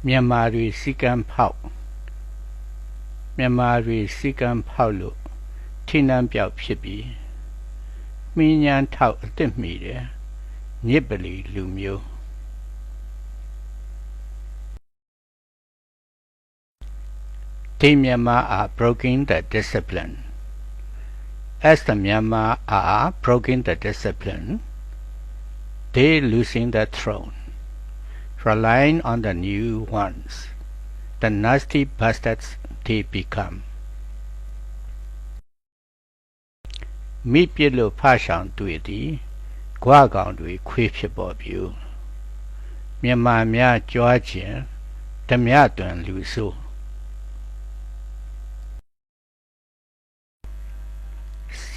မြန်မာတွေစီကံဖောက်လို့ထိနှံပြောက်ဖြစ်ပြီးမြင်းညမ်းထောက်အသစ်မိတယ်ညစ်ပလီလူမျိုး They Myanmar are breaking the discipline. As the Myanmar are breaking the discipline, they losing the throne, relying on the new ones, the nasty bastards they become. မိပြစ်လို့ဖရှောင်တွေ့သည်ဂွကောင်တွေခွေးဖြစ်ပေါ်ပြုမြန်မာများကြွားခြင်းဓမြတွင်လူဆို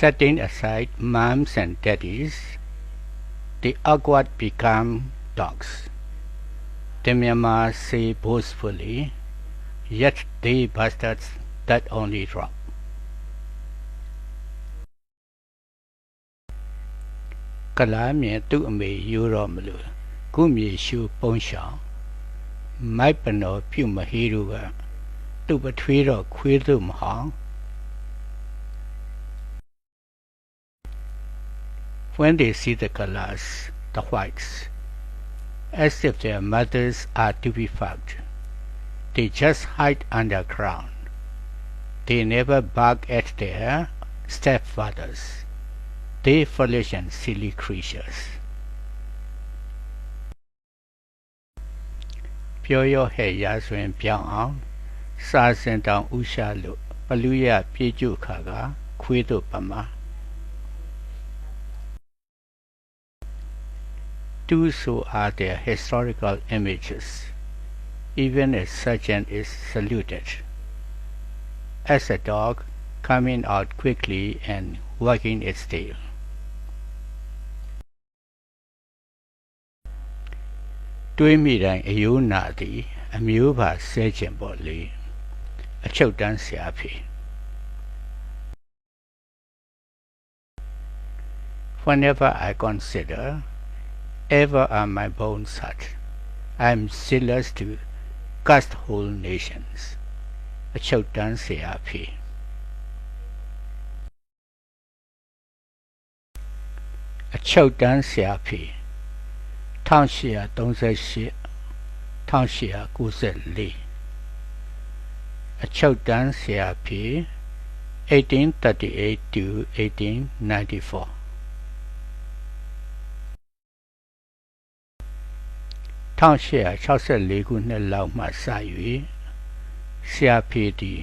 Setting aside moms and daddies, the awkward become dogs. The Myanmar say boastfully, yet they bastards that only drop. Kalamye tu me yuro mlu, kumye shu ponshaw. Mai pano pyu mahiruga, tu patwiro kwidum hong. When they see the colors, the whites, as if their mothers are to be fucked, they just hide underground. They never bark at their stepfathers. They foolish and silly creatures. Pyo he yaswen pyang ang, sa sen down usha lu, paluya piju kaga, kwido pama. So are their historical images. Even a sergeant is saluted. As a dog coming out quickly and wagging its tail. Dui mi dan ayu na di amyu ba se chin bo li. A chout dan sia phi. Whenever I consider ever are my bones hurt. I am zealous to cast whole nations. A choutan seapi. A choutan seapi. Townshire Dongse Townshire Guse Li. A choutan seapi 1838 to 1894. Townshire 64ခုနှစ်လောက်မှစ၍ဆရာဖေသည်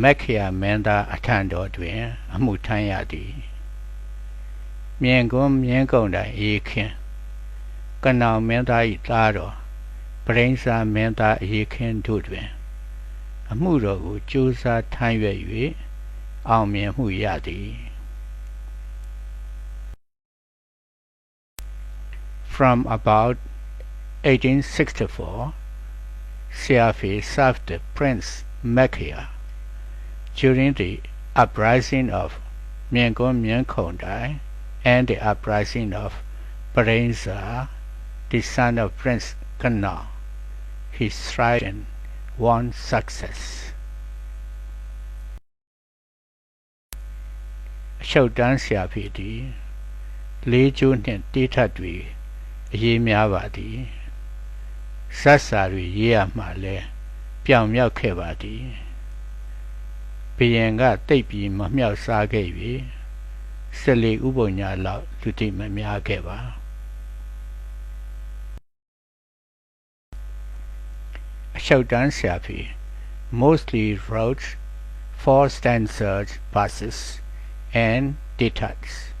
မက်ခယာမင်းသားအထံတော်တွင်အမှုထမ်းရသည်မြင်းကုန်းမြင်းကုန်းတိုင်အေးခင်ကနောင်မင်းသား၏သားတော်ပရိန်းစာမင်းသားအေးခင်တို့တွင်အမှုတော်ကိုကြိုးစားထမ်းရွက်၍အောင်မြင်မှုရသည် From about 1864, Siafi served Prince Makia during the uprising of Myeonggon Myeongkondai and the uprising of Parenza, the son of Prince Kanao. He thrived and won success. Choutan Siafi di Li Ju Nin Tita Dwi Yi Myawa di Sasari Yea Male, Piao Miao Kevadi, Pianga Tepi Mamiao Sagevi, Seli Ubonya Lao Tuti Mamia Keva. Choutan Siapi mostly wrote 4-stanza verses and ditties.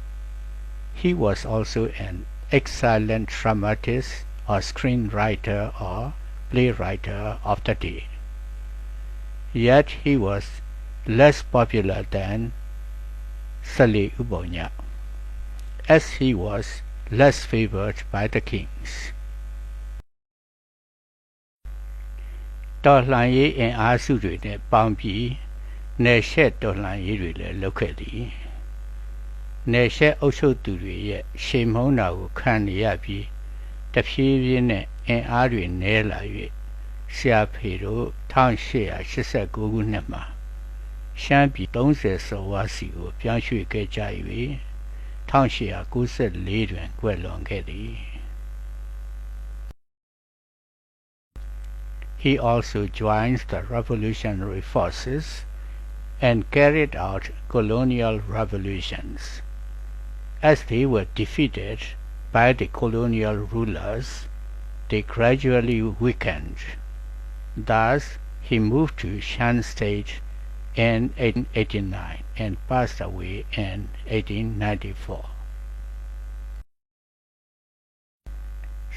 He was also an excellent dramatist or screenwriter or playwright of the day. Yet he was less popular than Sali Ubonya, as he was less favored by the kings. တော်လှန်ရေးအင်အားစုတွေနဲ့ပေါင်းပြီးနယ်ရှက်တော်လှန်ရေးတွေလည်းလုပ်ခဲ့သည်နယ်ရှက်အုပ်ချုပ်သူတွေရဲ့ရှေ့မုန်းတာကိုခံနေရပြီးတဖြည်းဖြည်းနဲ့အင်အားတွေနည်းလာ၍ ဆရာဖေတို့1889ခုနှစ်မှာရှမ်းပြည်30စော်ဝါစီကိုပြောင်းရွှေ့ခဲ့ကြ၍1894တွင်ကွယ်လွန်ခဲ့သည် He also joined the revolutionary forces and carried out colonial revolutions. As they were defeated by the colonial rulers, they gradually weakened. Thus, he moved to Shan State in 1889 and passed away in 1894.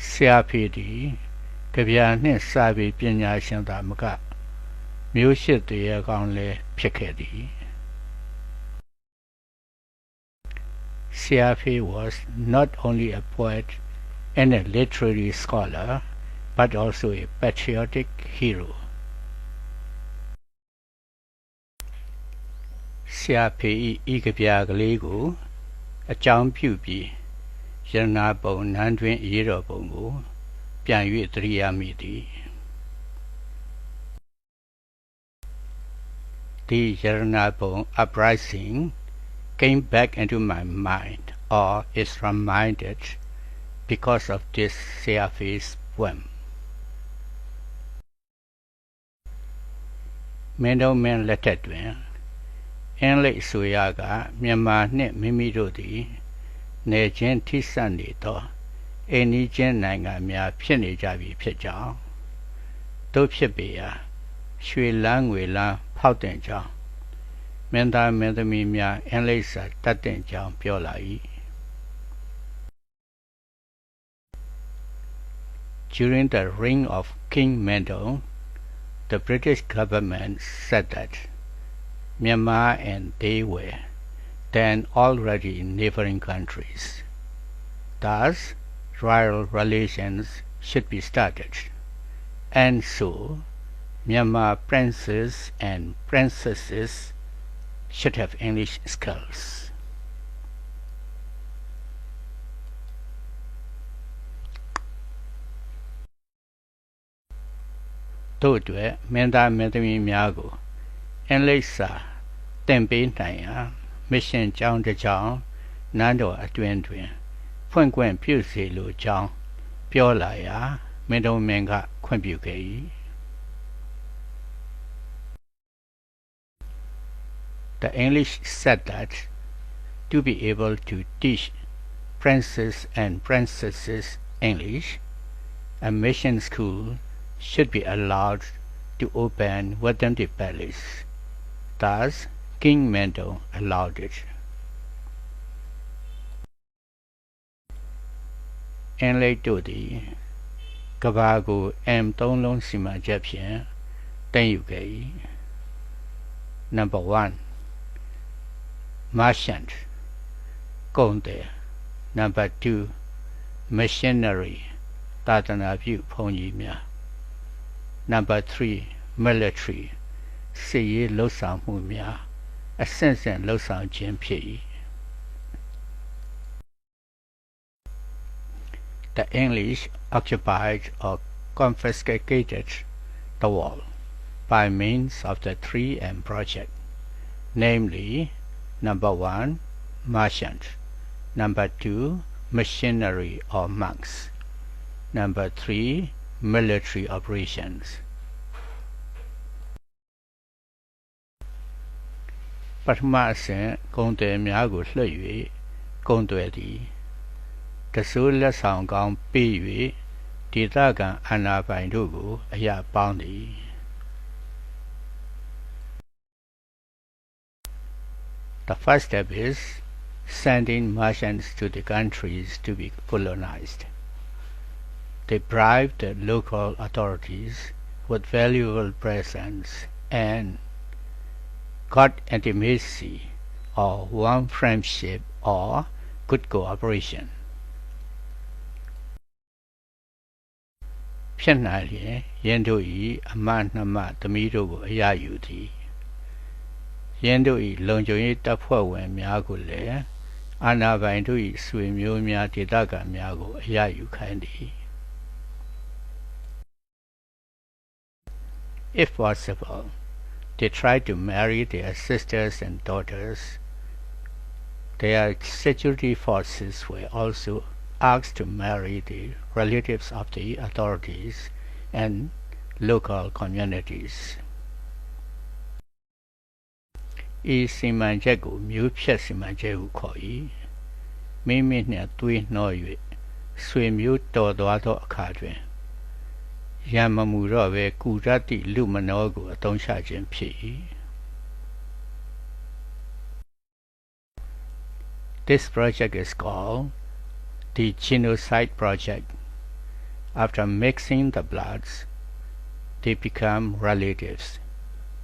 ဆရာဖေသည်ကဗျာနှင့်စာပေပညာရှင်သာမကမျိုးရှိသူရဲကောင်းလည်းဖြစ်ခဲ့သည် Siafe was not only a poet and a literary scholar, but also a patriotic hero. Siafe ဤကဗျာကလေးကိုအကြောင်းပြုပြီးရတနာပုံနန်းတွင်အရေးတော်ပုံကိုပြန်၍သတိရမိသည် The Yaranabon uprising came back into my mind, or is reminded, because of this Siafe's poem. Mendomen lettered when, and late Suyaga, Myanmar net Mimido di, ne genti sanito, any genanga mea penny javi pijal, do pibia, shui langwe la powden jaw. Menda Mendamimia and Lisa Tatin Jam Piolai. During the reign of King Mendo, the British government said that Myanmar and they were then already neighboring countries. Thus, royal relations should be started. And so, Myanmar princes and princesses should have English skills. Todwe Menda Medami Miago and Lisa Tempe Naya Mission John de John Nando Atwentwin Fuengwen Pusi Lu John Piolaya Mendo Menga Quimbuke. The English said that to be able to teach princes and princesses English, a mission school should be allowed to open within the palace. Thus, King Mendo allowed it. En late Dodi, Kavago M. Tonglong Sima Japian, Tenyuke. Number 1. Merchant, Konde. Number 2, missionary, Tatana View Ponyimia. Number 3, military, Siye Losang Mumia, Ascension Losang Jimpi. The English occupied or confiscated the wall by means of the 3M project, namely, Number 1, merchant. Number 2, missionary or monks. Number 3, military operations. Patma Sen Konde Miago Hlui Konde Di. The Sula Sangam Piwi, Titagan Anna Baindugu, Aya Bounty. The first step is sending merchants to the countries to be colonized. They bribed the local authorities with valuable presents and got intimacy or warm friendship or good cooperation. ဖြစ်နိုင်ရင်ယင်းတို့၏အမတ်နှမသမီးတို့ကိုအရယူသည်ယင်းတို့၏လုံခြုံရေးတပ်ဖွဲ့ဝင်များကိုလည်းအာဏာပိုင်တို့၏ဆွေမျိုးများဒေသခံများကိုအရယူခိုင်းသည် If possible, they try to marry their sisters and daughters. Their security forces were also asked to marry the relatives of the authorities and local communities. ဤစီမံချက်ကိုမျိုးဖြတ်စီမံချက်ဟုခေါ်၏မိမိနှင့်သွေးနှော၍ဆွေမျိုးတော်သွားသောအခါတွင်ရံမမူတော့ပဲကုရတ္တိလူမနောကိုအသုံးချခြင်းဖြစ်၏ This project is called the Genocide Project. After mixing the bloods, they become relatives,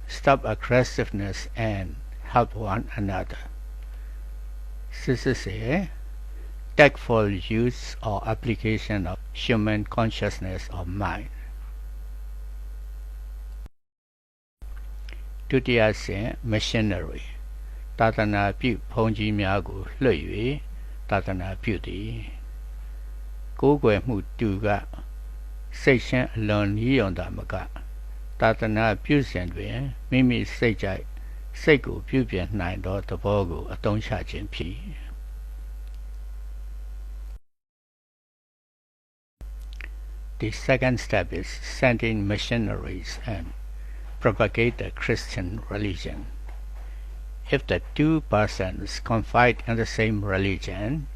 stop aggressiveness and help one another. This is a tactful use or application of human consciousness or mind. ဒုတိယဆင့် missionary သာသနာပြုဘုန်းကြီးများကိုလွှတ်၍သာသနာပြုသည်ကိုးကွယ်မှုတူကစိတ်ရှင်းအလွန်နီးယုံသာမကသာသနာပြုစဉ်တွင်မိမိစိတ်ကြိုက်စိတ်ကိုပြုပြင်နိုင်သောသဘောကိုအသုံးချခြင်းဖြစ် The second step is sending missionaries and propagate the Christian religion. If the two persons confide in the same religion,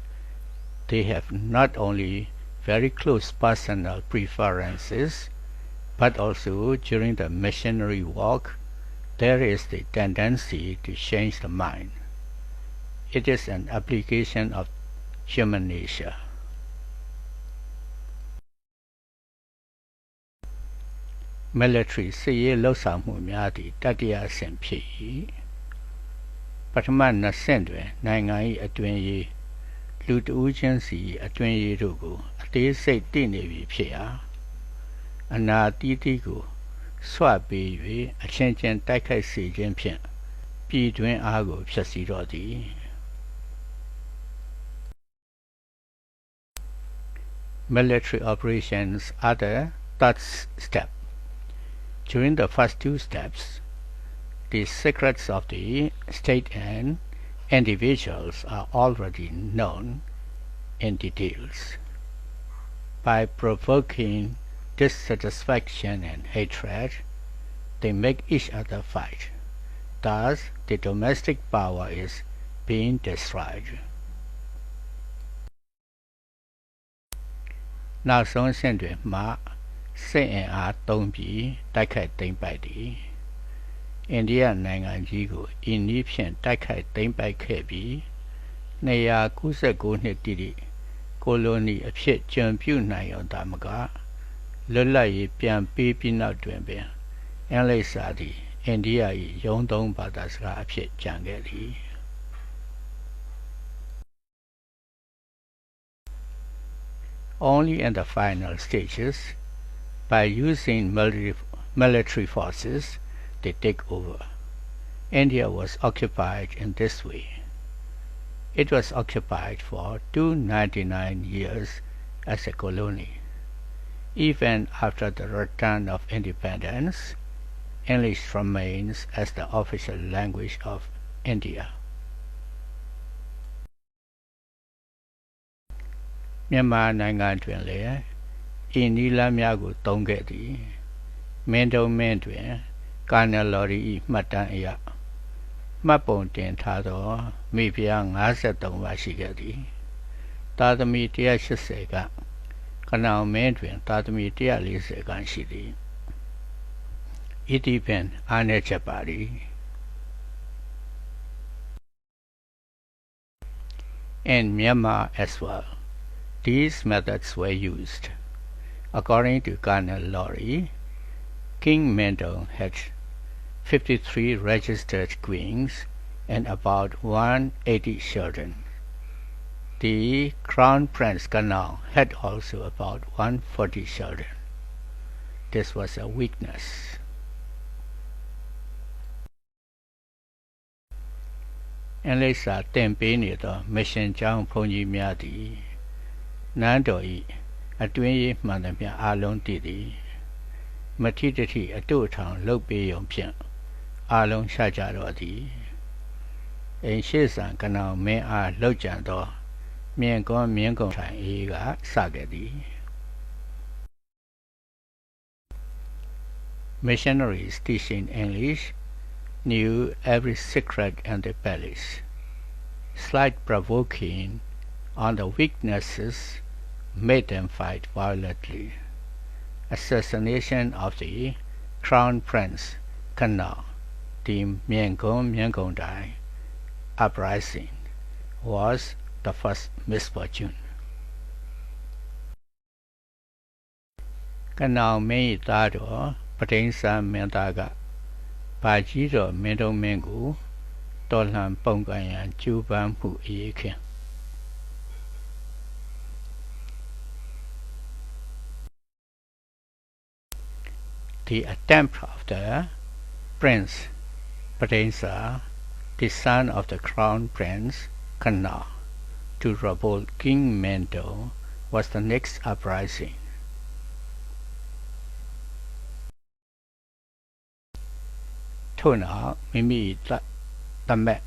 they have not only very close personal preferences, but also during the missionary walk, there is the tendency to change the mind. It is an application of human nature. Military စစ်ရေးလှုပ်ဆောင်မှုများသည့်တတိယအဆင့်ဖြစ်၏ပထမနှစ်ဆင့်တွင်နိုင်ငံ၏အတွင်းရေးလူတဦးချင်းစီအတွင်းရေးတို့ကိုအသေးစိတ်သိနေပြီဖြစ်ရာအနာတီးတီးကိုဆွပေး၍အချင်းချင်းတိုက်ခိုက်စေခြင်းဖြင့်ပြည်တွင်းအားကိုဖျက်ဆီးတော်သည် Military operations are the third step. During the first two steps, the secrets of the state and individuals are already known in details. By provoking dissatisfaction and hatred, they make each other fight. Thus, the domestic power is being destroyed. နောက်ဆုံးဆင့်တွင်မှစစ်အင်အားသုံးပြီးတိုက်ခိုက်သိမ်းပိုက်သည်အိန္ဒိယနိုင်ငံကြီးကိုအင်းနီးဖြင့်တိုက်ခိုက်သိမ်းပိုက်ခဲ့ပြီး299နှစ်တိတိကိုလိုနီအဖြစ်ကျွန်ပြုနိုင်အောင်သာမကလွတ်လပ်ရေးပြန်ပေးပြီးနောက်တွင်ပင်အင်္ဂလိပ်စာသည်အိန္ဒိယ၏ရုံးသုံးဘာသာစကားအဖြစ်ကျန်ခဲ့သည် Only in the final stages, by using military forces, they take over. India was occupied in this way. It was occupied for 299 years as a colony. Even after the return of independence, English remains as the official language of India. မြန်မာနိုင်ငံတွင်လည်းဤနီလမ်းများကိုသုံးခဲ့သည်မင်းတုံးမင်းတွင်ကာနယ်လော်ရီ၏မှတ်တမ်းအရမှတ်ပုံတင်ထားသောမိဖုရား53ပါးရှိခဲ့သည်သာသမီ180ကကနောင်မင်းတွင်သာသမီ140ခန့်ရှိသည်ဤသည့်ပင်အားနည်းချက်ပါသည် In Myanmar as well, these methods were used. According to Colonel Laurie, King Mendong had 53 registered queens and about 180 children. The Crown Prince Kanal had also about 140 children. This was a weakness. အင်္ဂလိပ်စာသင်ပေးနေသောမရှင်ကျောင်းဘုန်းကြီးများသည်နန်းတော်၏အတွင်းရေးမှန်သမျှအားလုံးသိသည် Matitati Atutan Lopium Pian Along Shajaro In Shisan Canal Me A Lojando Miengon Chan Ega Sagadi Missionaries teaching English knew every secret in the palace. Slight provoking on the weaknesses made them fight violently. Assassination of the Crown Prince Kanao, the Miengon Dai uprising, was the first misfortune. Kanao made Dado Patensa Mendaga Pajiro Mendo Mengu Dolan Pongayan Juban Pu Eke. The attempt of the Prince Patensa, the son of the Crown Prince Kanao, to revolt King Mendo was the next uprising. Tona Mimi Tamet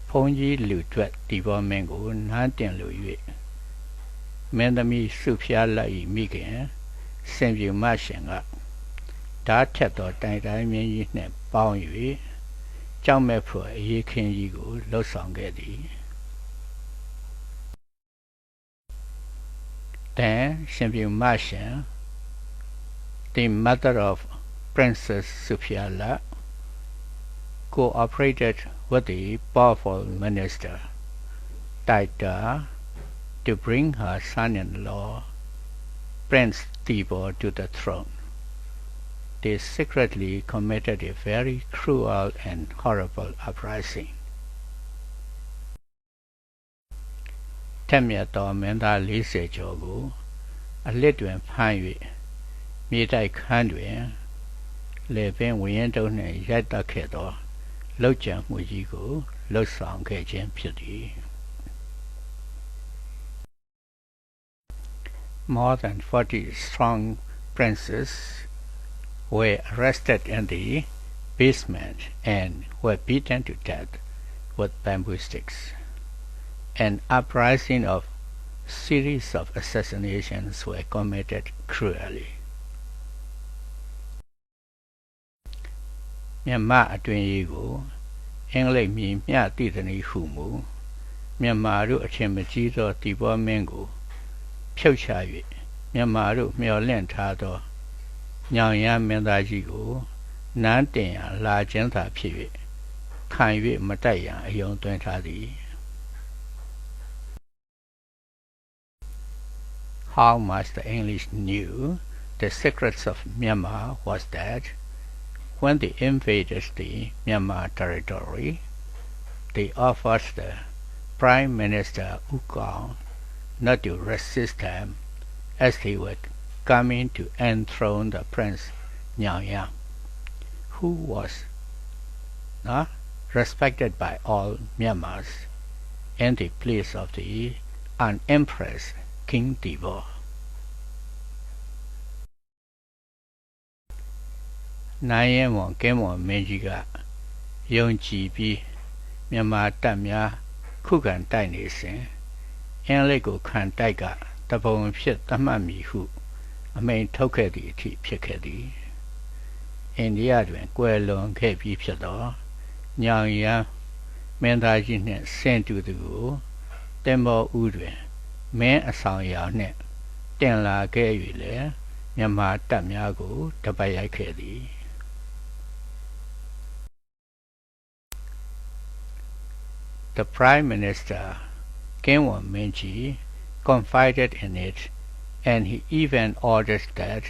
Ponji Lutuet Divo Mengo Nantian Louis Mendami Supia Lai Migan Senju Mashinga Dateto Dai Mini Bao Yui Jang Mepo Ye King Yigo Losangedi. Then Senju Mashin, the mother of Princess Supiala, cooperated with the powerful minister, Taita, to bring her son-in-law, Prince Thibaw, to the throne. They secretly committed a very cruel and horrible uprising. Temyato Menda Lise Jogu, a little Panui, Midai Kandwin, Levin Wiendon Yata Kedo, Lojan Mujigo, Losang Gajan Pudi. More than 40 strong princes were arrested in the basement and were beaten to death with bamboo sticks. An uprising of series of assassinations were committed cruelly. Myanmarအတွင်းရေးကိုအင်္ဂလိပ်မြင်မျှသိသည်နည်းဟုမူမြန်မာတို့အထင်မကြီးသောတီဘောမင်းကိုဖြုတ်ချ၍မြန်မာတို့မျှော်လင့်ထားသောညောင်ရမ်းမင်းသားကြီးကိုနန်းတင်ရန်လာခြင်းသာဖြစ်၍ခံ၍မတိုက်ရန်အယုံသွင်းထားသည် How much the English knew the secrets of Myanmar was that when they invaded the Myanmar territory, they offered the Prime Minister U Kong not to resist them as they were coming to enthrone the Prince Nyang Yang, who was respected by all Myanmars in the place of the unimpressed King Thibaw. Nayen Kemo Mejiga Yong Ji Bi Myanmar Tamya Kugan Dainisin and Lego Kan Daiga Tabon Pit Tamami Hu a main Tokedi Ti Pikedi. In the Advent Guelong Kepi Piado Nyang Ya Mendajin sent to the Gu Demo Udwin Men Asang Ya Net Tenla Gayule Myanmar Tamyago Tabaya Kedi. The Prime Minister, Kenwan Menji, confided in it, and he even ordered that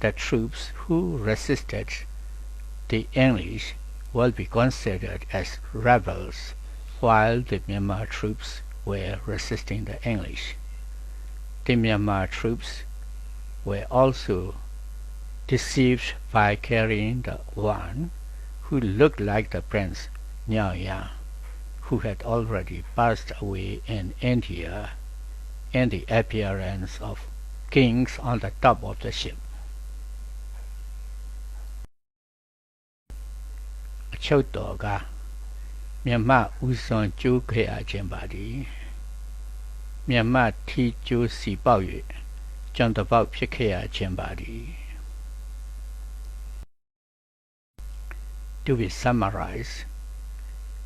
the troops who resisted the English will be considered as rebels, while the Myanmar troops were resisting the English. The Myanmar troops were also deceived by carrying the one who looked like the Prince Nyang Yang, who had already passed away in India in the appearance of kings on the top of the ship. ချုပ်တော်ကမြတ်မဥစွန်ကျိုးခဲ့ရခြင်းပါသည်မြတ်မထီကျိုးစီပေါက်၍ကျွန်တပေါက်ဖြစ်ခဲ့ရခြင်းပါသည် To be summarized,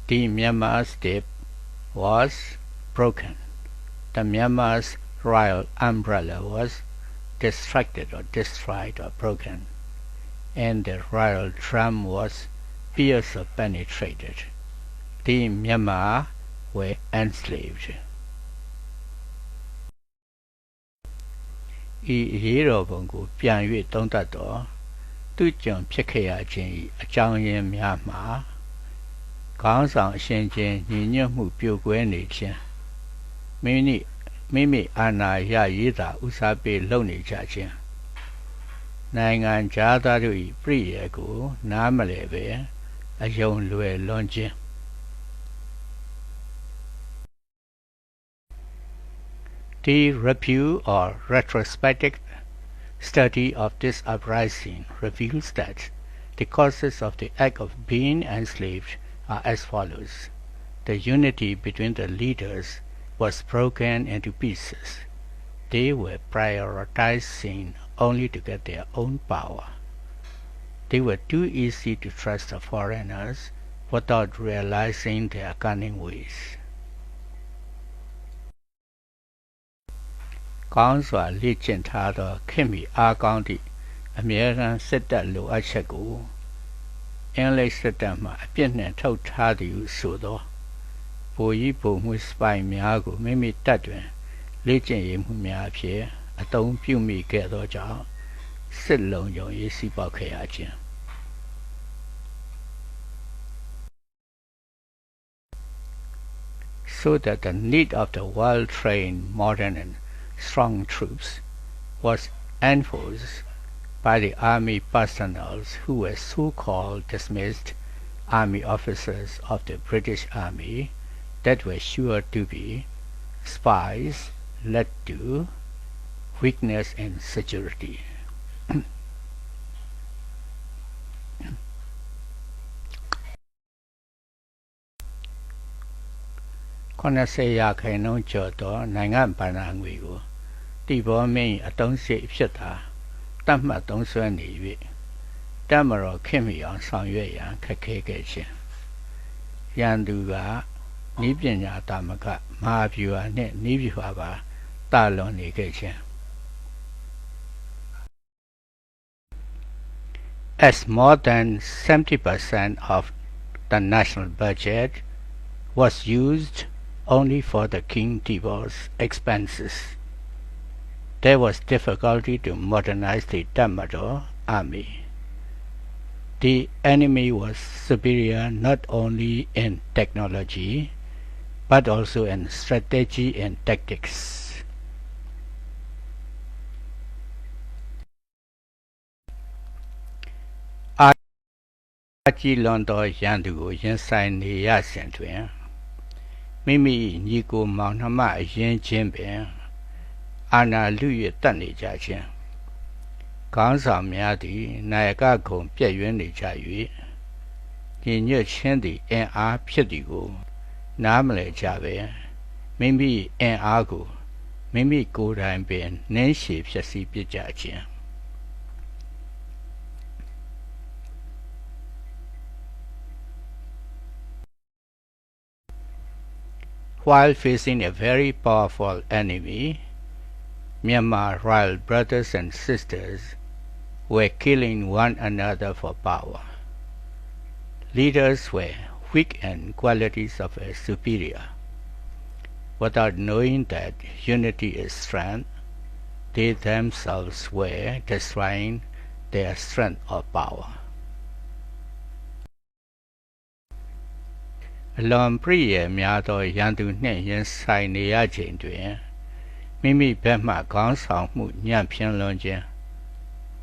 the Myanmar's dip was broken. The Myanmar's royal umbrella was distracted or destroyed or broken, and the royal drum was pierced or penetrated. The Myanmar were enslaved. ဤရေတော်ပုံကိုပြန်၍သုံးသပ်တော့သူကြုံဖြစ်ခဲ့ရခြင်း၏အကြောင်းရင်းများမှာခေါင်းဆောင်အရှင်ချင်းညီညွတ်မှုပြိုကွဲနေခြင်းမိမိအာဏာရရေးသာဥစားပေးလုပ်နေကြခြင်းနိုင်ငံခြားသားတို့၏ပြည့်ရကိုနားမလည်ပဲအယုံလွယ်လွန်ခြင်း The review or retrospective study of this uprising reveals that the causes of the act of being enslaved are as follows. The unity between the leaders was broken into pieces. They were prioritizing only to get their own power. They were too easy to trust the foreigners without realizing their cunning ways. ကောင်းစွာလေ့ကျင့်ထားသောခင်မီအားကောင်းသည့်အမြဲတမ်းစစ်တပ်လိုအပ်ချက်ကိုအင်္ဂလိပ်စစ်တပ်မှအပြစ်နှင့်ထုတ်ထားသည်ဟုဆိုသောဗိုလ်ကြီးဗိုလ်မှူးစပိုင်များကိုမိမိတပ်တွင်လေ့ကျင့်ရေးမှုများအဖြစ်အသုံးပြုမိခဲ့သောကြောင့်စစ်လုံခြုံရေးစီးပေါက်ခဲ့ရခြင်း So that the need of the well-trained, modern and strong troops was enforced by the army personnel who were so-called dismissed army officers of the British Army that were sure to be spies led to weakness and security. 80ရာခိုင်နှုန်းကျော်သောနိုင်ငံဘဏ္ဍာငွေကိုတီဘောမင်းအတုံးစိတ်ဖြစ်တာတတ်မှတ်သုံးစွဲနေ၍တပ်မတော်ခင်မီအောင်ဆောင်ရွက်ရန်ခက်ခဲခဲ့ခြင်းရန်သူကဤပညာတာမကမဟာဗျူဟာနှင့်ဤဗျူဟာပါတာလွန်နေခဲ့ခြင်း As more than 70% of the national budget was used only for the King Thibault's expenses. There was difficulty to modernize the Tatmadaw army. The enemy was superior not only in technology but also in strategy and tactics. အကြီးလွန်သောရန်သူကိုရင်ဆိုင်နေရစဉ်တွင်မိမိညီကိုမောင်နှမအရင်ချင်းပင်အာဏာလု၍တတ်နေကြခြင်းခေါင်းဆောင်များသည်နာယကဂုံပြည့်ရွံ့နေကြ၍ညီညွတ်ခြင်းသည်အင်အားဖြစ်သည်ကိုနားမလည်ကြပဲမိမိအင်အားကိုမိမိကိုယ်တိုင်ပင်နှင်းရှည်ဖြစ်စီပစ်ကြခြင်း While facing a very powerful enemy, Myanmar royal brothers and sisters were killing one another for power. Leaders were weak in qualities of a superior. Without knowing that unity is strength, they themselves were destroying their strength or power. အလွန်ပြည့်ရများသောရန်သူနှင့်ရင်ဆိုင်နေရခြင်းတွင်မိမိဘက်မှခေါင်းဆောင်မှုညံ့ဖျင်းလွန်ခြင်း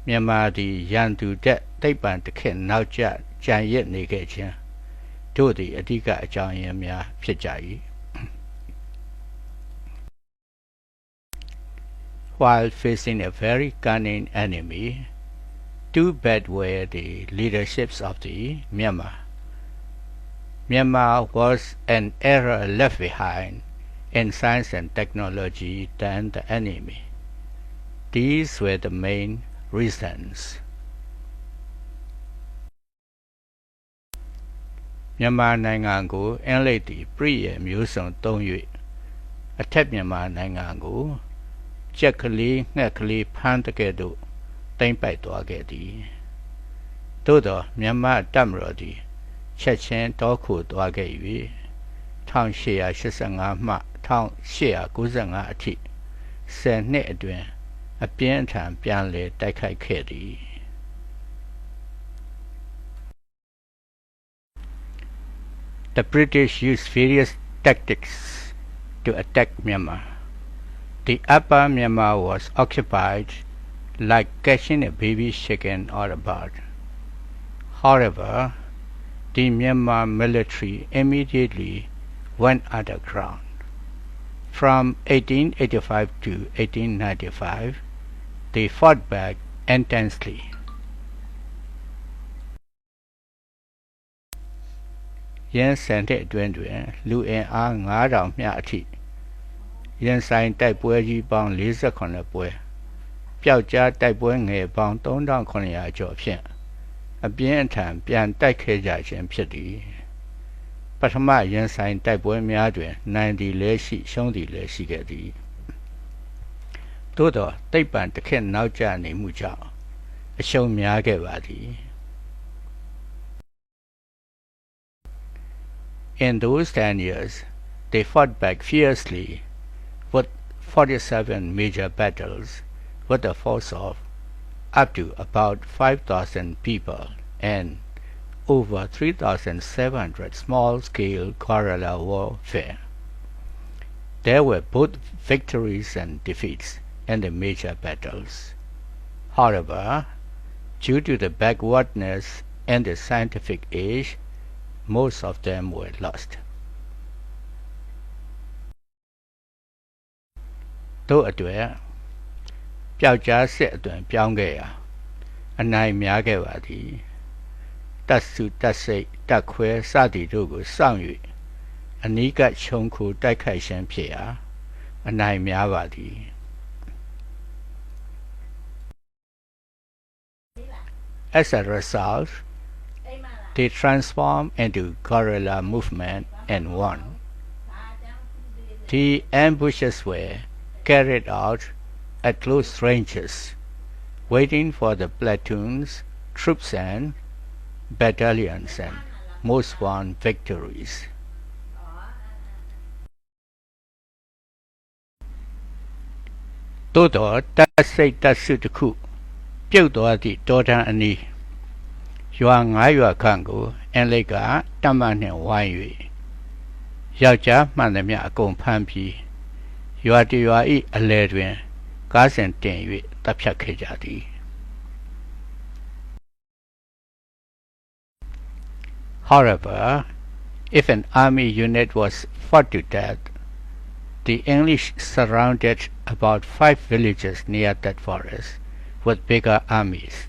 မြန်မာသည်ရန်သူတဲ့သိပ္ပံတစ်ခေတ်နောက်ကျကြံရစ်နေခဲ့ခြင်းတို့သည်အဓိကအကြောင်းရင်းများဖြစ်ကြ၏ While facing a very cunning enemy, too bad were the leaderships of the Myanmar Myanmar was an era left behind in science and technology than the enemy. These were the main reasons. Myanmar နိုင်ငံကိုအင်္ဂလိပ်သည်ပြည်ရဲ့မျိုးစုံသုံး၍အထက်မြန်မာနိုင်ငံကိုကြက်ကလေးငှက်ကလေးဖမ်းတဲ့ကဲ့သို့သိမ်းပိုက်သွားခဲ့သည်သို့သောမြန်မာတပ်မတော်သည်ချက်ချင်းတောခိုသွားခဲ့၍1885မှ1895အထိ10နှစ်အတွင်းအပြင်းထန်ပြန်လည်တိုက်ခိုက်ခဲ့သည် The British used various tactics to attack Myanmar. The upper Myanmar was occupied like catching a baby chicken or a bird. However, the Myanmar military immediately went underground. From 1885 to 1895, they fought back intensely. Yen Sente အတွင်းတွင်လူအင်အား9000မြအထိရင်ဆိုင်တိုက်ပွဲကြီးပေါင်း48ပွဲပျောက်ကြားတိုက်ပွဲငယ်ပေါင်း3900ကျော်ဖြင့်အပြင်းအထန်ပြန်တိုက်ခဲ့ကြခြင်းဖြစ်သည်ပထမရင်ဆိုင်တိုက်ပွဲများတွင်နိုင်သည်လည်းရှိရှုံးသည်လည်းရှိခဲ့သည်သို့သောတိပ်ပံတစ်ခေတ်နောက်ကျနေမှုကြောင့်အရှုံးများခဲ့ပါသည် In those 10 years, they fought back fiercely with 47 major battles with a force of up to about 5,000 people and over 3,700 small-scale guerrilla warfare. There were both victories and defeats in the major battles. However, due to the backwardness in the scientific age, most of them were lost. တို့အတွက်ပျောက်ကြားစစ်အတွင်ပြောင်းခဲ့ရာအနိုင်များခဲ့ပါသည်တပ်စုတပ်စိတ်တပ်ခွဲစသည်တို့ကိုစောင့်၍အနီးကပ်ခြုံခိုတိုက်ခိုက်ခြင်းဖြစ်ရာအနိုင်များပါသည် As a result, they transformed into guerrilla movement and won. The ambushes were carried out at close ranges, waiting for the platoons, troops and battalions, and most won victories. သို့တော်တပ်စိတ်တပ်စုတစ်ခုပြုတ်သွားသည့်တောတန်းအနီးရွာ9ရွာခန့်ကိုအင်္ဂလိပ်ကတပ်မနှင့်ဝိုင်း၍ယောက်ျားမှန်သမျှအကုန်ဖမ်းပြီးရွာတရွာ၏အလယ်တွင်ကားစဉ်တင်၍တပ်ဖြတ်ခဲ့ကြသည် However, if an army unit was fought to death, the English surrounded about 5 villages near that forest with bigger armies.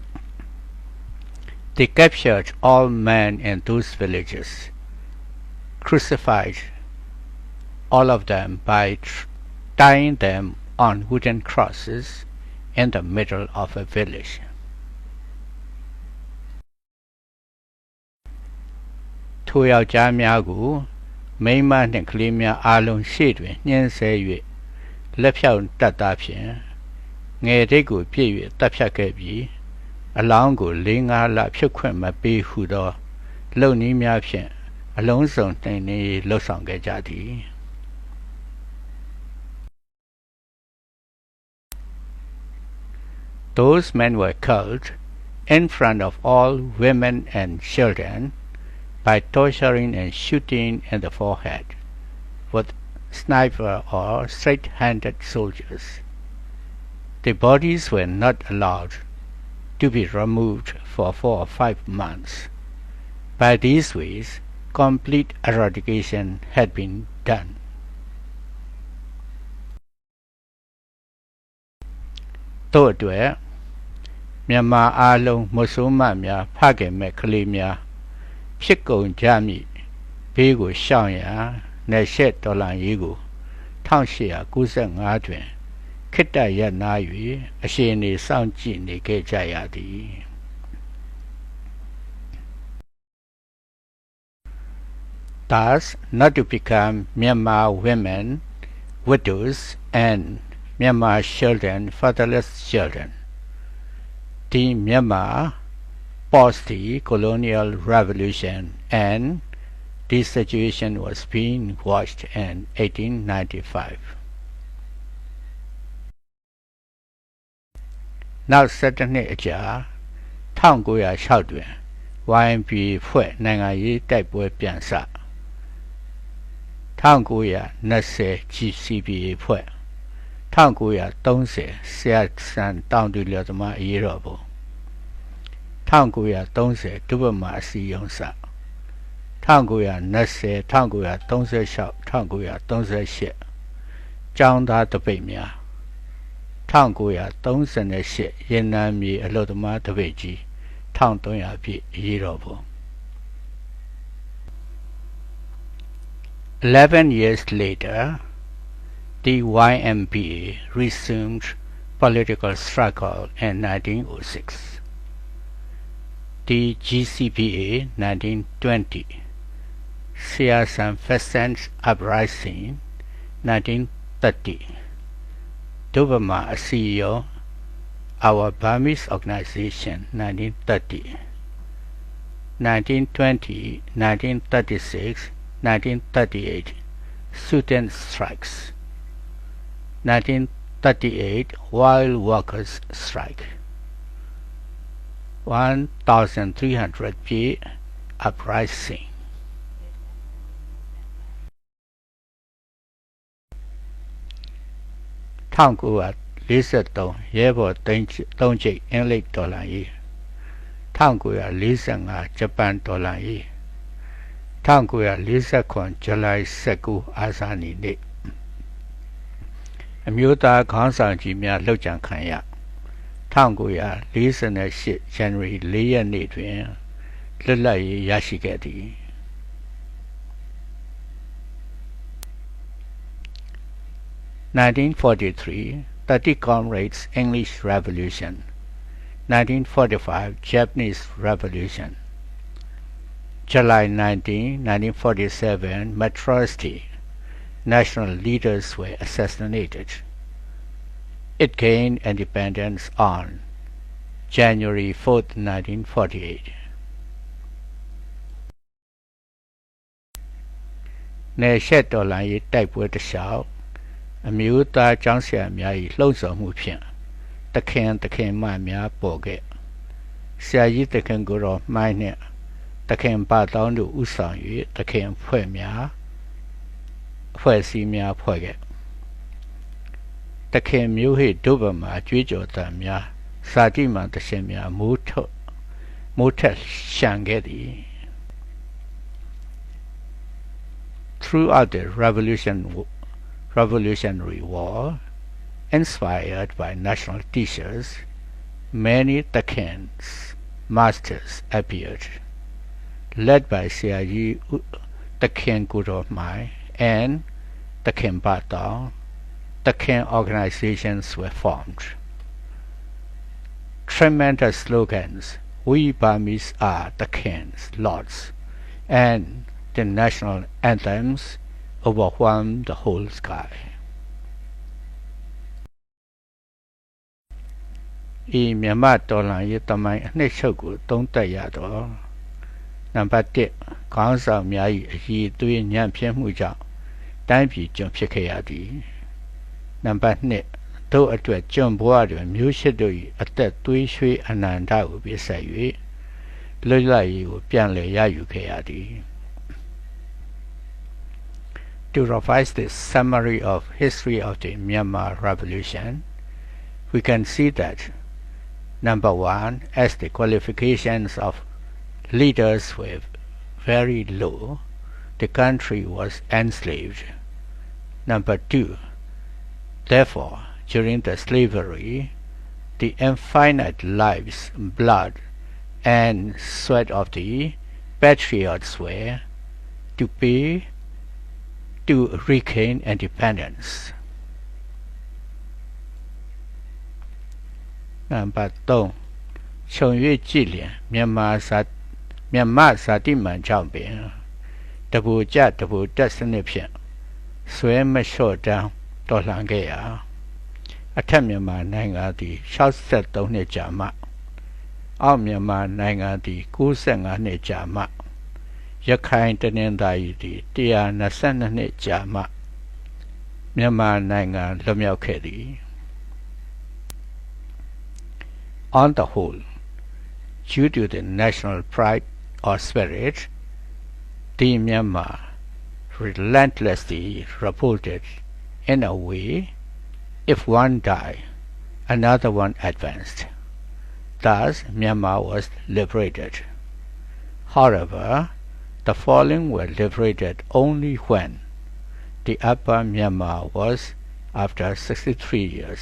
They captured all men in those villages, crucified all of them by tying them on wooden crosses in the middle of a village. ထိုယောက်ျားများကိုမိန်းမနှင့်ကလေးများအားလုံးရှေ့တွင်ညှင်းဆဲ၍လက်ဖြောင့်တပ်သားဖြင့်ငယ်တိတ်ကိုပြည့်၍တပ်ဖြတ်ခဲ့ပြီးအလောင်းကို4-5လဖြုတ်ခွင့်မပေးဟုသောလုံနည်းများဖြင့်အလုံးစုံနှိမ်နင်းလှုပ်ဆောင်ခဲ့ကြသည် Those men were killed in front of all women and children by torturing and shooting in the forehead with sniper or straight-handed soldiers. The bodies were not allowed to be removed for 4 or 5 months. By these ways, complete eradication had been done. တို့အတွက်မြန်မာအားလုံးမွတ်ဆိုးမများဖခင်မဲ့ကလေးများဖြစ်ကုန်ကြမည် ဘေးကိုရှောင်ရန်နယ်ရှက်တော်လှန်ရေးကို1895တွင်ခေတ္တရပ်နား၍အရှင်နေစောင့်ကြည့်နေခဲ့ကြရသည် Thus, not to become Myanmar women, widows, and Myanmar children, fatherless children. The Myanmar post the colonial revolution and this situation was being watched in 1895. Now certainly a jar, 1906တွင် YNP ဖွဲ့နိုင်ငံရေးတိုက်ပွဲပြန်စ 1920 GCPA ဖွဲ့ 1930 ဆရာစံတောင်သူလျော်သမားအရေးတော်ပုံ 1930 ဒုဗမာအစည်းအရုံးစ 1920 1936 1938 ကျောင်းသားတပိတ်များ 1938 ရေနံမြေအလုပ်သမားတပိတ်ကြီး 1300 ပြည့်အရေးတော်ပုံ 11 years later, the YMPA resumed political struggle in 1906. The GCPA 1920, Siasan Pheasants Uprising 1930, Dubama CEO, our Burmese organization 1930, 1920, 1936, 1938, student strikes. 1938, wild workers strike. 1,300 P uprising. Tangua Lisaton, Yebo Donjik English Dolai. Tangua Lisanga Japan Dolai. Tangua Lisa Kon July Seku Asani Ne. A muta consang Jimia Lojan Kanya. Tangua Lisa Shit January Lia Nidwin. Lilai Yashigeti. 1943, 30 Comrades English Revolution. 1945, Japanese Revolution. July 19, 1947, Matrosty. National leaders were assassinated. It gained independence on January 4, 1948. Neshet Dolai type with the shout. A muta Johnsia Miai Lozo Mupian. The can Mamia Boge. Siayi the Kanguro Mine. The can bat down to Usanyu, the can Puemia. Puesimia Poge. The can Muhi Dubama, Jujo Damia, Sadima the Semia Muto Shangedi. Throughout the Revolutionary War, inspired by national teachers, many Taken's masters appeared, led by Siayi Taken Guru Mai and Taken Batao. Taken organizations were formed. Tremendous slogans, "We Burmese are Taken's lords," and the national anthems overwhelmed the whole sky. Myanmar Tolan Yitamai Neshogu Don't Yado. Number 1, Kansa Miai Yi Dui Nyan Pian Muja, Dampi Jum Pikayadi. Number 2, Do a Dwet Jum Boadu Mushidui at that Dui Shui Ananda will be Sayu. Lulai Pianle Yayu Kayadi. To revise this summary of history of the Myanmar Revolution, we can see that number 1, as the qualifications of leaders were very low, the country was enslaved. Number 2, therefore, during the slavery, the infinite lives, blood, and sweat of the patriots were to pay to regain independence. Number 3. 穷越纪念မြန်မာဇာတိမှန်ကြောင့်ပင်တပူကြတပူတက်စနစ်ဖြင့်ဆွဲမလျှော့တမ်းတော်လှန်ခဲ့ရာအထက်မြန်မာနိုင်ငံသည်63နှစ်ကြာမှအောက်မြန်မာနိုင်ငံသည်95နှစ်ကြာမှရခိုင်တနင်္သာရီသည်122နှစ်ကြာမှမြန်မာနိုင်ငံလွတ်မြောက်ခဲ့သည် On the whole, due to the national pride or spirit, the Myanmar relentlessly revolted in a way, if one died, another one advanced. Thus, Myanmar was liberated. However, the fallen were liberated only when the upper Myanmar was after 63 years,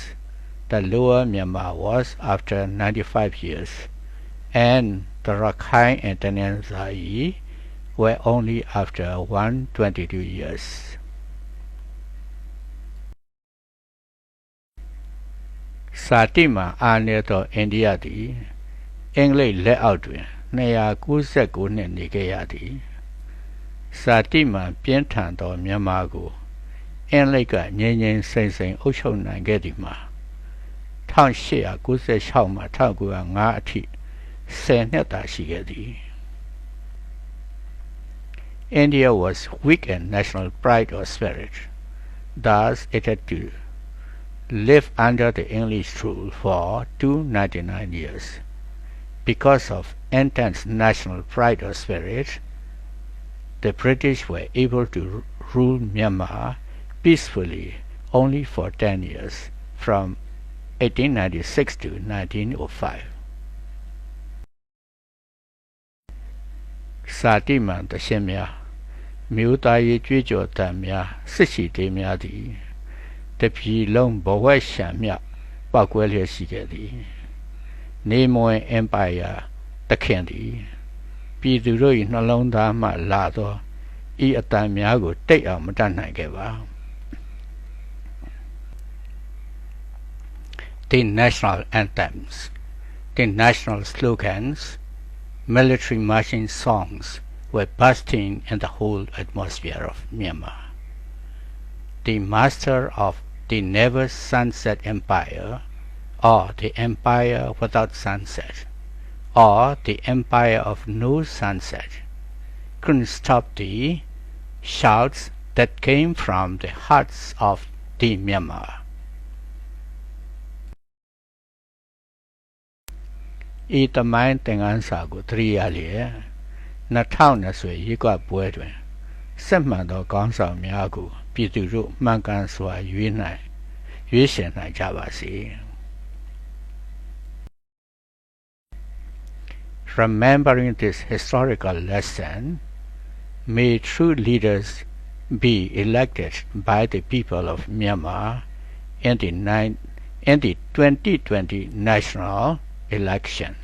the lower Myanmar was after 95 years, and the Rakhine and Tanzania were only after 122 years. Satima Aneto India di English layout twin Naya Kusaku Nigayadi Satima Pientando Myamago Enlika Nyan Sensing Ocean Gedima Township Kusa Shama Tagua Ngati Seneta Shigedi. India was weak in national pride or spirit. Thus, it had to live under the English rule for 299 years. Because of intense national pride or spirit, the British were able to rule Myanmar peacefully only for 10 years, from 1896 to 1905. Satima the Shemya, Mutai Jujo Tamya, Sishi Demyadi, the Pilong Bowe Shamya, Bagwelia Sigedi, Nemoy Empire, the Candy, Piduroi Nalonda Ma Lado, E Atamiago, Te Amadanageva. The national anthems, the national slogans, military marching songs were bursting in the whole atmosphere of Myanmar. The master of the Never Sunset Empire, or the Empire Without Sunset, or the Empire of No Sunset, couldn't stop the shouts that came from the hearts of the Myanmar. E the mind thing answer go 3 years. 2020ရွေးကောက်ပွဲတွင်စစ်မှန်သောခေါင်းဆောင်များကိုပြည်သူတို့မှန်ကန်စွာရွေးချယ်နိုင်ကြပါစေ Remembering this historical lesson, may true leaders be elected by the people of Myanmar in the 2020 national election.